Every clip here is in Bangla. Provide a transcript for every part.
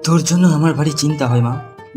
তোর জন্য আমার ভারী চিন্তা হয় মা।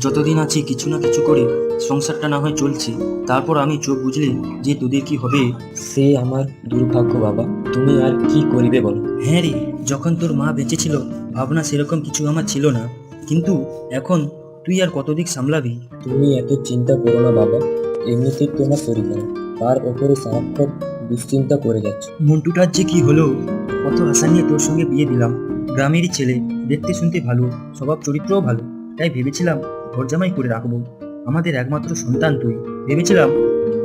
যতদিন আছি কিছু না কিছু করে সংসারটা না হয় চলছে, তারপর আমি চোখ বুঝলে যে তোদের কি হবে। সে আমার দুর্ভাগ্য বাবা, তুমি আর কি করিবে বলো। হ্যাঁ রে, যখন তোর মা বেঁচে ছিল ভাবনা সেরকম কিছু আমার ছিল না, কিন্তু এখন তুই আর কত দিক সামলাবি। তুমি এত চিন্তা করো না বাবা, এমনিতেই তোমার শরীর খারাপ, তার ওপরে সারাক্ষণ দুশ্চিন্তা করে যাচ্ছে। মন্টুটার যে কি হলো, কত আশা নিয়ে তোর সঙ্গে বিয়ে দিলাম। গ্রামেরই ছেলে, দেখতে শুনতে ভালো, স্বভাব চরিত্রও ভালো, তাই ভেবেছিলাম ঘর জামাই করে রাখবো। আমাদের একমাত্র সন্তান তুই, ভেবেছিলাম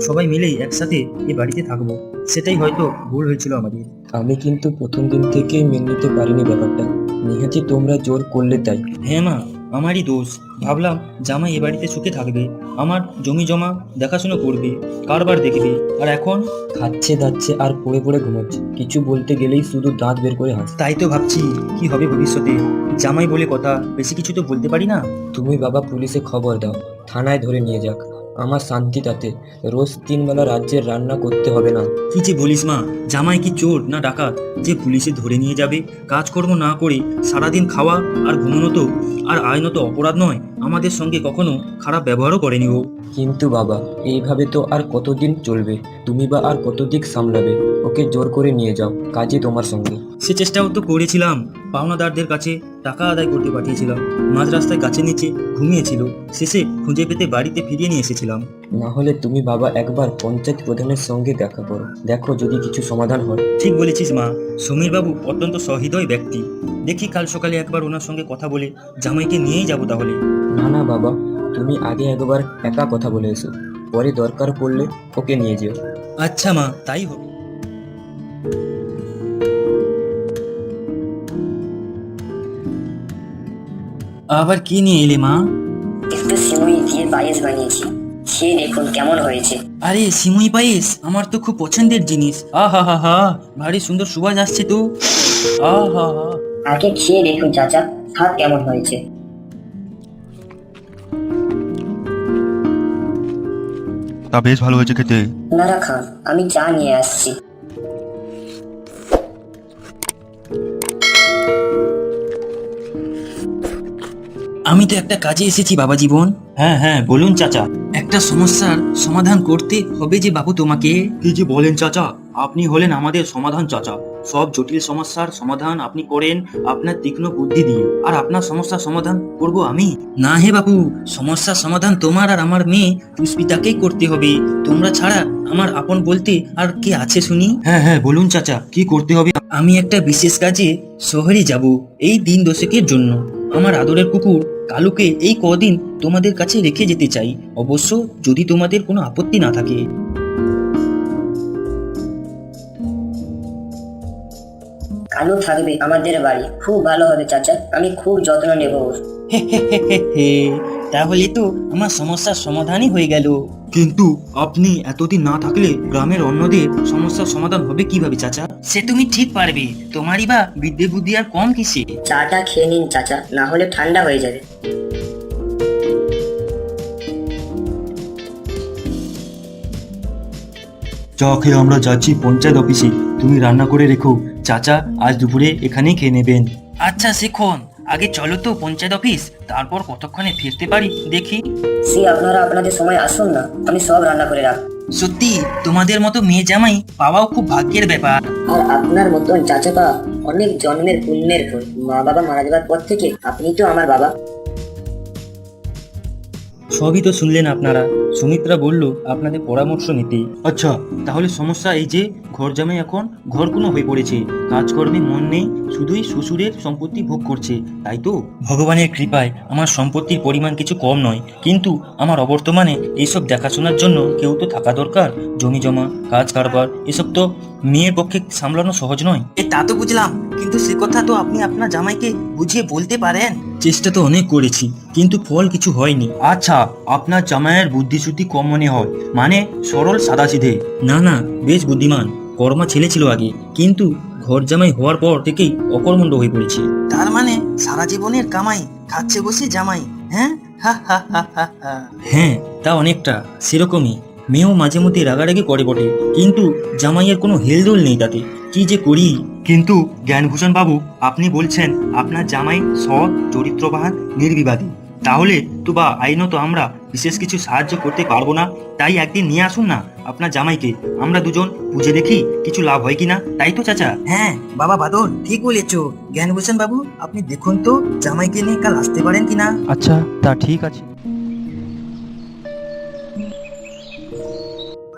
সবাই মিলেই একসাথে এ বাড়িতে থাকবো। সেটাই হয়তো ভুল হয়েছিল আমাদের। আমি কিন্তু প্রথম দিন থেকেই মেনে নিতে পারিনি ব্যাপারটা, নিহাতি তোমরা জোর করলে তাই। হ্যাঁ মা, আমারই দোষ। ভাবলাম জামাই এ বাড়িতে সুখে থাকবে, আমার জমি জমা দেখাশুনো করবে, কারবার দেখবে, আর এখন খাচ্ছে দাচ্ছে আর পড়ে পড়ে ঘুমাচ্ছে, কিছু বলতে গেলেই শুধু দাঁত বের করে হাসে। তাই তো ভাবছি কি হবে ভবিষ্যতে। জামাই বলে কথা, বেশি কিছু তো বলতে পারি না। তুমি বাবা পুলিশে খবর দাও, থানায় ধরে নিয়ে যাক, আমার শান্তি তাতে। রোজ 3 বেলা রাজ্যের রান্না করতে হবে না। কি যে বলিস মা, জামাই কি চোর না ডাকাত যে পুলিশে ধরে নিয়ে যাবে? কাজকর্ম না করে সারাদিন খাওয়া আর ঘুমানো তো আর আইনত অপরাধ নয়? আমাদের সঙ্গে কখনো খারাপ ব্যবহারও করেনি ও। কিন্তু বাবা, এইভাবে তো আর কতদিন চলবে? তুমি বা আর কত দিক সামলাবে? ওকে জোর করে নিয়ে যাও কাজে তোমার সঙ্গে। সে চেষ্টাও তো করেছিলাম, পাওনাদারদের কাছে টাকা আদায় করতে পাঠিয়েছিলাম, মাঝ রাস্তায় গাছের নিচে ঘুমিয়েছিল, শেষে খুঁজে পেতে বাড়িতে ফিরিয়ে নিয়ে এসেছিলাম। না হলে তুমি বাবা একবার পঞ্চায়েত প্রধানের সঙ্গে দেখা করো, দেখো যদি কিছু সমাধান হয়। ঠিক বলেছিস মা, সমীর বাবু অত্যন্ত সহৃদয় ব্যক্তি। দেখি কাল সকালে একবার ওনার সঙ্গে কথা বলে জামাইকে নিয়েই যাব তাহলে। না না বাবা, তুমি আগে একবার একা কথা বলে এসো, পরে দরকার পড়লে ওকে নিয়ে যেও। আচ্ছা মা, তাই হবে। আবার কি নিয়ে এলে মা? একটু সিমুই দিয়ে পায়েস বানিয়েছি, খেয়ে দেখুন কেমন হয়েছে। আরে সিমুই পায়েস আমার তো খুব পছন্দের জিনিস। আহা হা হা, ভারী সুন্দর সুবাস আসছে তো। আহা হা। আগে খেয়ে দেখুন চাচা, স্বাদ কেমন হয়েছে। তা বেশ ভালো হয়েছে খেতে। আপনারা খান, আমি চা নিয়ে আসছি। আমি তো একটা কাজে এসেছি বাবা জীবন। হ্যাঁ হ্যাঁ বলুন চাচা। একটা সমস্যার সমাধান করতে হবে যে বাবু তোমাকে। কি যে বলেন চাচা, আপনি হলেন আমাদের সমাধান চাচা। সব জটিল সমস্যার সমাধান আপনি করেন আপনার তীক্ষ্ণ বুদ্ধি দিয়ে, আর আপনার সমস্যার সমাধান করব আমি? না হে বাবু, সমস্যার সমাধান তোমার আর আমার মেয়ে পুষ্পিতাকেই করতে হবে। তোমরা ছাড়া আমার আপন বলতে আর কে আছে শুনি? হ্যাঁ হ্যাঁ বলুন চাচা, কি করতে হবে? আমি একটা বিশেষ কাজে শহরে যাব এই দিন দশেকের জন্য। আমার আদরের কুকুর কালুকে এই কদিন তোমাদের কাছে রেখে যেতে চাই, অবশ্য যদি তোমাদের কোনো আপত্তি না থাকে। কালু থাকবে আমাদের বাড়ি, খুব ভালো হবে চাচা, আমি খুব যত্ন নেব ওর। হে হে হে হে হে, তাহলে তো আমার সমস্যার সমাধানই হয়ে গেল। কিন্তু আপনি এতদিন না থাকলে গ্রামের অন্যদের সমস্যার সমাধান হবে কিভাবে চাচা? সে তুমি ঠিক পারবে, তোমারই বা বিদ্যে বুদ্ধি আর কম কিসে? চাটা খেয়ে নিন চাচা, না হলে ঠান্ডা হয়ে যাবে। চা খেয়ে আমরা যাচ্ছি পঞ্চায়েত অফিসে, তুমি রান্না করে রেখো, চাচা আজ দুপুরে এখানেই খেয়ে নেবেন। আচ্ছা শিখন, আগে চলো তো পঞ্চায়েত অফিস, তারপর কতক্ষণে ফিরতে পারি দেখি। সে আপনারা আপনাদের সময় আসুন না, আমি সব রান্না করে রাখ। সত্যি তোমাদের মতো মেয়ে জামাই পাওয়াও খুব ভাগ্যের ব্যাপার। আর আপনার মতন চাচাপা অনেক জন্মের পুণ্যের ফল। মা বাবা মারা যাবার পর থেকে আপনি তো আমার বাবা। সবই তো শুনলেন আপনারা, সুমিত্রা বলল আপনাদের পরামর্শ নিতে। আচ্ছা, তাহলে সমস্যা এই যে ঘর জামাই এখন ঘর কোনো হয়ে পড়েছে, কাজকর্মে মন নেই, শুধুই শ্বশুরের সম্পত্তি ভোগ করছে, তাই তো? ভগবানের কৃপায় আমার সম্পত্তির পরিমাণ কিছু কম নয়, কিন্তু আমার অবর্তমানে এইসব দেখাশোনার জন্য কেউ তো থাকা দরকার। জমি জমা, কাজ কারবার, এসব তো মেয়ের পক্ষে সামলানো সহজ নয়। তা তো বুঝলাম, কিন্তু সে কথা তো আপনি আপনার জামাইকে বুঝিয়ে বলতে পারেন। চেষ্টা তো অনেক করেছি, কিন্তু ফল কিছু হয়নি। আচ্ছা, আপনার জামাইয়ের বুদ্ধিশুদ্ধি কম মনে হয়, মানে সরল সাদাসিধে? না না, বেশ বুদ্ধিমান, কর্মা ছেলে ছিল আগে, কিন্তু ঘর জামাই হওয়ার পর থেকেই অকর্মণ্য হয়ে পড়েছে। তার মানে সারা জীবনের কামাই খাচ্ছে বসে জামাই? হ্যাঁ হা হা হা হা হা। হ্যাঁ, তা অনেকটা সেরকমই। মেয়েও মাঝে মধ্যে রাগারাগি করে বটে, কিন্তু জামাইয়ের কোনো হেলদোল নেই তাতে। কি যে করি কিন্তু জ্ঞানভূষণ বাবু, আপনি বলছেন আপনার জামাই সৎ, চরিত্রবান, নির্বিবাদী। তাহলে তো বা আইনত আমরা বিশেষ কিছু সাহায্য করতে পারবো না। তাই একদিন নিয়ে আসুন না আপনার জামাইকে, আমরা দুজন বুঝে দেখি কিছু লাভ হয় কিনা, তাই তো চাচা? হ্যাঁ বাবা বাদল, ঠিক বলেছো। জ্ঞানভূষণ বাবু, আপনি দেখুন তো জামাইকে নিয়ে কাল আসতে পারেন কিনা। আচ্ছা, তা ঠিক আছে।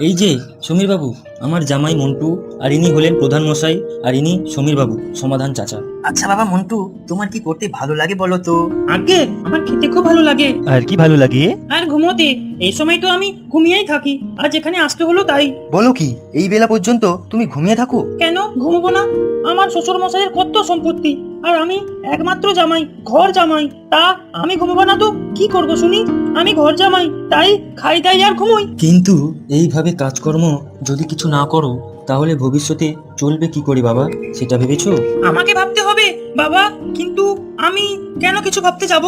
এই যে সমীর বাবু, আমার জামাই মন্টু, আর ইনি হলেন প্রধান মশাই, আর ইনি সমীর বাবু, সমাধান চাচা। আচ্ছা বাবা মন্টু, তোমার কি করতে ভালো লাগে বলো তো? আগে আমার খেতে খুব ভালো লাগে আর কি ভালো লাগে? আর ঘুমোতে। এই সময় তো আমি ঘুমিয়েই থাকি, আর যেখানে আসতে হলো তাই। বলো কি, এই বেলা পর্যন্ত তুমি ঘুমিয়ে থাকো? কেন ঘুমবো না? আমার শ্বশুর মশাইয়ের কত সম্পত্তি, আর আমি একমাত্র জামাই, ঘর জামাই। তা আমি ঘুমবো না তো কি করব শুনি? আমি ঘর জামাই, তাই খাই দাই আর ঘুমোই। কিন্তু এইভাবে কাজকর্ম যদি কিছু না করো, তাহলে ভবিষ্যতে চলবে কি করে বাবা, সেটা ভেবেছো? আমাকে ভাবতে হবে বাবা, কিন্তু আমি কেন কিছু ভাবতে যাব?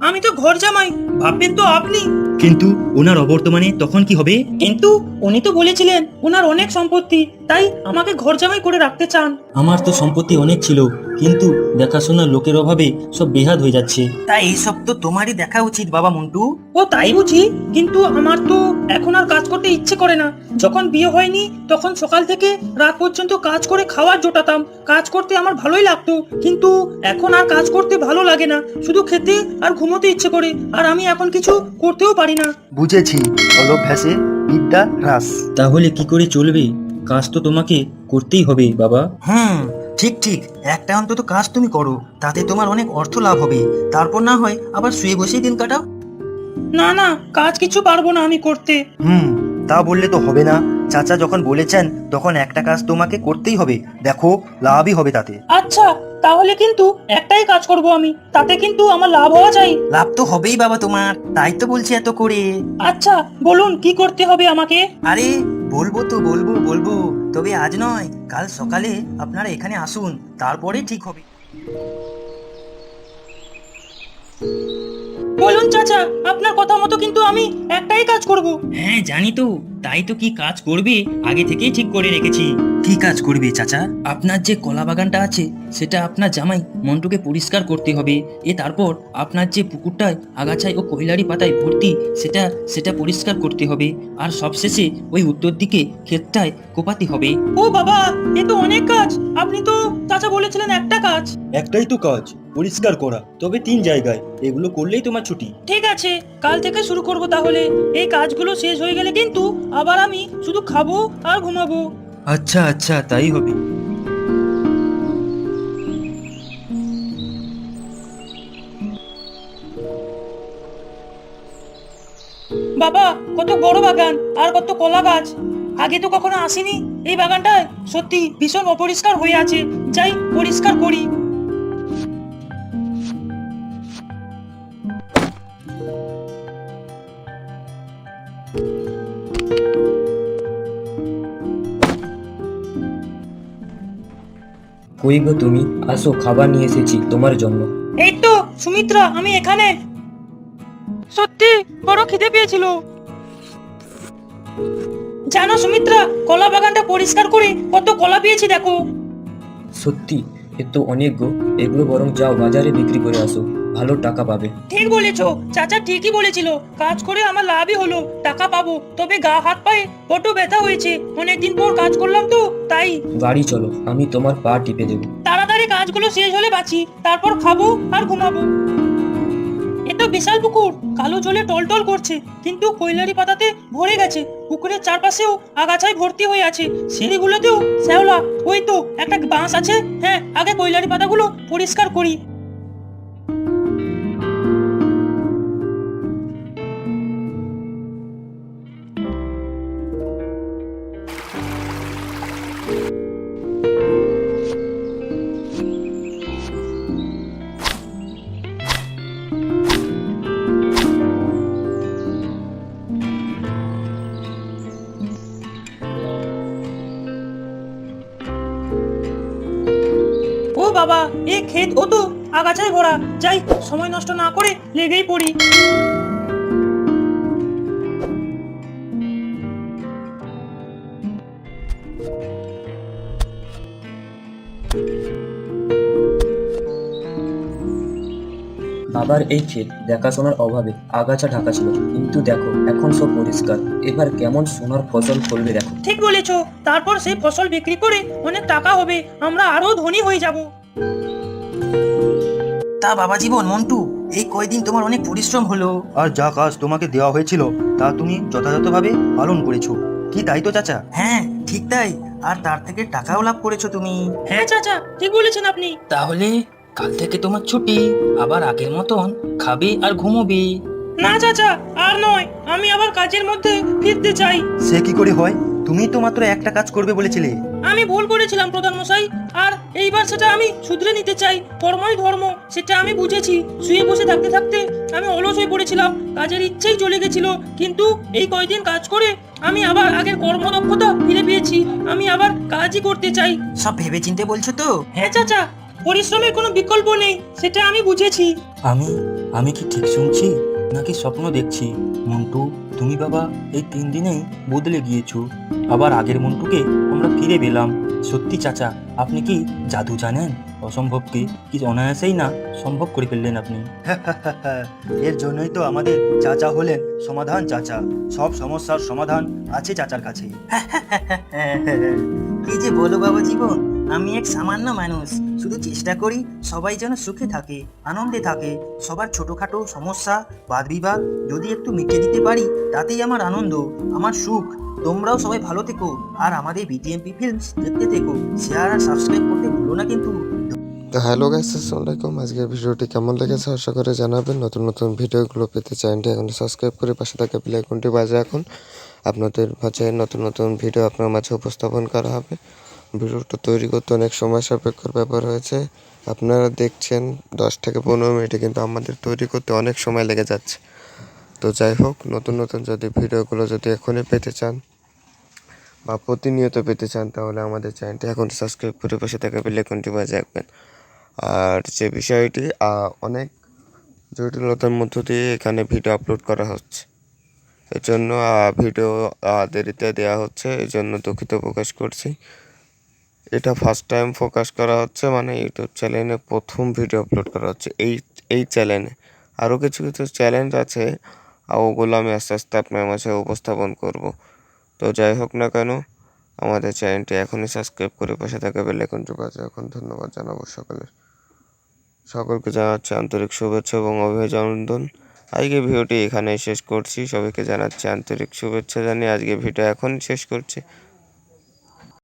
আমি তো ঘর জামাই, ভাববেন তো আপনি। কিন্তু ওনার অবর্তমানে তখন কি হবে? কিন্তু উনি তো বলেছিলেন ওনার অনেক সম্পত্তি, তাই আমাকে ঘর জামাই করে রাখতে চান। আমার তো সম্পত্তি অনেক ছিল, কিন্তু দেখাশোনার লোকের অভাবে সব বেহাত হয়ে যাচ্ছে। তা এইসব তো তোমারই দেখা উচিত বাবা মন্টু। ও তাই বুঝি, কিন্তু আমার তো এখন আর কাজ করতে ইচ্ছে করে না। যখন বিয়ে হয়নি তখন সকাল থেকে রাত পর্যন্ত কাজ করে খাওয়ার জোটাতাম, কাজ করতে আমার ভালোই লাগতো। কিন্তু এখন আর কাজ করতে ভালো লাগে না, শুধু খেতে আর ঘুমোতে ইচ্ছে করে, আর আমি এখন কিছু করতেও পারি না। বুঝেছি, অভ্যাসে বিদ্যা হ্রাস। তাহলে কি করে চলবে? কাজ তো তোমাকে করতেই হবে বাবা। ঠিক ঠিক, একটা অন্তত কাজ তুমি করো, তাতে তোমার অনেক অর্থ লাভ হবে। তারপর না হয় আবার শুয়ে বসেই দিন কাটাও। না না, কাজ কিছু পারবো না আমি করতে। তা বললে তো হবে না। চাচা যখন বলেছেন তখন একটা কাজ তোমাকে করতেই হবে। দেখো, লাভই হবে তাতে। আচ্ছা, তাহলে কিন্তু একটাই কাজ করব আমি, তাতে কিন্তু আমার লাভ হওয়া চাই। লাভ তো হবেই বাবা তোমার, তাই তো বলছি এত করে। আচ্ছা বলুন, কি করতে হবে আমাকে? আরে বলবো তো, বলবো, তবে আজ নয়, কাল সকালে আপনারা এখানে আসুন, তারপরে ঠিক হবে। বলুন চাচা, আপনার কথা মতো কিন্তু আমি একটাই কাজ করব। হ্যাঁ জানি তো, তাই তো কি কাজ করবে আগে থেকেই ঠিক করে রেখেছি। কি কাজ করবে চাচা? আপনার যে কলা বাগানটা আছে সেটা আপনার জামাই মন্টুকে পরিষ্কার করতে হবে। তারপর আপনার যে পুকুরটায় আগাছায় ও কৈলারি পাতায় ভর্তি, সেটা সেটা পরিষ্কার করতে হবে। আর সবশেষে ওই উত্তর দিকে ক্ষেতটায় কোপাতে হবে। ও বাবা, এ তো অনেক কাজ। আপনি তো চাচা বলেছিলেন একটা কাজ। একটাই তো কাজ, পরিষ্কার করা, তবে 3 জায়গায়। এগুলো করলেই তোমার ছুটি। ঠিক আছে, কাল থেকে শুরু করব তাহলে। এই কাজগুলো শেষ হয়ে গেলে কিন্তু আবার আমি শুধু খাবো আর ঘুমাবো। আচ্ছা আচ্ছা, তাই হবে। বাবা, কত বড় বাগান আর কত কলা গাছ। আগে তো কখনো আসিনি এই বাগানটায়। সত্যি ভীষণ অপরিষ্কার হয়ে আছে, যাই পরিষ্কার করি। কই গো তুমি? আসো, খাবার নিয়ে এসেছি তোমার জন্য। এই তো সুমিত্রা, আমি এখানে। সত্যি বড় খিদে পেয়েছিল। জানো সুমিত্রা, কলা বাগানটা পরিষ্কার করে কত কলা পেয়েছি দেখো। সত্যি? এ তো অনেক গো। এগুলো বরং যাও বাজারে বিক্রি করে আসো, ভালো টাকা পাবে। ঠিক বলেছো, চাচা ঠিকই বলেছিল। কাজ করে আমার লাভই হলো, টাকা পাবো। তবে গা হাত পায়ে বড্ড ব্যথা হয়েছে, অনেকদিন পর কাজ করলাম তো তাই। গাড়ি চলো, আমি তোমার পা টিপে দেবো। তাড়াতাড়ি কাজগুলো শেষ হলে বাঁচি, তারপর খাবো আর ঘুমাবো। এ তো বিশাল পুকুর, কালো জলে টলটল করছে, কিন্তু কৈলারি পাতাতে ভরে গেছে। পুকুরের চারপাশেও আগাছায় ভর্তি হয়ে আছে, সিঁড়িগুলোতেও শ্যাওলা। ওই তো একটা বাঁশ আছে। হ্যাঁ, আগে কৈলারি পাতাগুলো পরিষ্কার করি। ও বাবা, এ ক্ষেত ও তো আগাছায় ভরা। যাই, সময় নষ্ট না করে লেগেই পড়ি। আবার এই ক্ষেত দেখাশোনার অভাবে আগাছা ঢাকা ছিল, কিন্তু দেখো এখন সব পরিষ্কার। এবার কেমন সোনার ফসল ফলবে দেখো। ঠিক বলেছো, তারপর সেই ফসল বিক্রি করে অনেক টাকা হবে, আমরা আরো ধনী হয়ে যাব। তা বাবা জীবন, মন্টু, এই কয়দিন তোমার অনেক পরিশ্রম হলো। আর যা কাজ তোমাকে দেওয়া হয়েছিল তা তুমি যথাযথভাবে পালন করেছো, কি তাই তো চাচা? হ্যাঁ, ঠিক তাই। আর তার থেকে টাকাও লাভ করেছো তুমি। হ্যাঁ চাচা, ঠিক বলেছেন আপনি। তাহলে কাল থেকে তোমার ছুটি, আবার আগের মতন খাবে আর ঘুমোবে। না চাচা, আর নয়, আমি আবার কাজের মধ্যে ফিরতে চাই। সে কি করে হয়? তুমি তো মাত্র একটা কাজ করবে বলেছিলে। আমি ভুল করেছিলাম প্রধান মশাই, আর এইবার সেটা আমি শুধরে নিতে চাই। কর্মই ধর্ম, সেটা আমি বুঝেছি। শুয়ে বসে থাকতে থাকতে আমি অলস হয়ে পড়েছিলাম, কাজের ইচ্ছেই চলে গেছিল। কিন্তু এই কয়দিন কাজ করে আমি আবার আগের কর্মদক্ষতা ফিরে পেয়েছি। আমি আবার কাজই করতে চাই। সব ভেবে চিন্তে বলছো তো? হ্যাঁ চাচা, পরিশ্রমের কোনো বিকল্প নেই, সেটা আমি বুঝেছি। আমি কি ঠিক শুনছি নাকি স্বপ্ন দেখছি? মন্টু, তুমি বাবা এই 3 দিনেই বদলে গিয়েছো। আবার আগের মন্টুকে আমরা ফিরে পেলাম। সত্যি চাচা, আপনি কি জাদু জানেন? অসম্ভবকে কি অনায়াসেই না সম্ভব করে ফেললেন আপনি। এর জন্যই তো আমাদের চাচা হলেন সমাধান চাচা। সব সমস্যার সমাধান আছে চাচার কাছে। কি যে বলো বাবা জীবন, আমি এক সামান্য মানুষ, শুধু চেষ্টা করি সবাই যেন সুখে থাকে, আনন্দে থাকে। সবার ছোটখাটো সমস্যা, বাদ বিবাদ যদি একটু মিটিয়ে দিতে পারি, তাতেই আমার আনন্দ, আমার সুখ। তোমরাও সবাই ভালো থেকো, আর আমাদের বিটিএমপি ফিল্মস দেখতে থেকো। শেয়ার আর সাবস্ক্রাইব করতে ভুলো না কিন্তু। তো হ্যালো গাইস, আসসালামু আলাইকুম। আজকের ভিডিওটি কেমন লেগেছে আশা করে জানাবেন। নতুন নতুন ভিডিওগুলো পেতে চ্যানেলটি এখন সাবস্ক্রাইব করে পাশে থাকা বেল আইকনটি বাজে রাখুন। আপনাদের মাঝে নতুন নতুন ভিডিও আপনার মাঝে উপস্থাপন করা হবে। ভিডিওটা তৈরি করতে অনেক সময় সাপেক্ষর ব্যাপার হয়েছে। আপনারা দেখছেন 10 থেকে 15 মিনিটে, কিন্তু আমাদের তৈরি করতে অনেক সময় লেগে যাচ্ছে। তো যাই হোক, নতুন নতুন যদি ভিডিওগুলো যদি এখনই পেতে চান বা প্রতিনিয়ত পেতে চান, তাহলে আমাদের চ্যানেলটি এখন সাবস্ক্রাইব করে পাশে থাকা বেল আইকনটি বাজে রাখবেন। আর যে বিষয়টি অনেক জটিলতার মধ্য দিয়ে এখানে ভিডিও আপলোড করা হচ্ছে, এর জন্য ভিডিও দেরিতে দেওয়া হচ্ছে, এই জন্য দুঃখিত প্রকাশ করছি। এটা ফার্স্ট টাইম ফোকাস করা হচ্ছে, মানে ইউটিউব চ্যানেলে প্রথম ভিডিও আপলোড করা হচ্ছে এই চ্যানেলে। আরও কিছু কিছু চ্যালেঞ্জ আছে, ওগুলো আমি আস্তে আস্তে আপনার মাঝে উপস্থাপন করব। তো যাই হোক না কেন, আমাদের চ্যানেলটি এখনই সাবস্ক্রাইব করে পাশে থাকা বেল আইকনটি বাজে এখন। ধন্যবাদ জানাবো সকলকে জানাচ্ছি আন্তরিক শুভেচ্ছা এবং অভিনন্দন। আজকে ভিডিওটি এখানেই শেষ করছি। সবাইকে জানাচ্ছি আন্তরিক শুভেচ্ছা জানিয়ে আজকে ভিডিও এখনই শেষ করছি।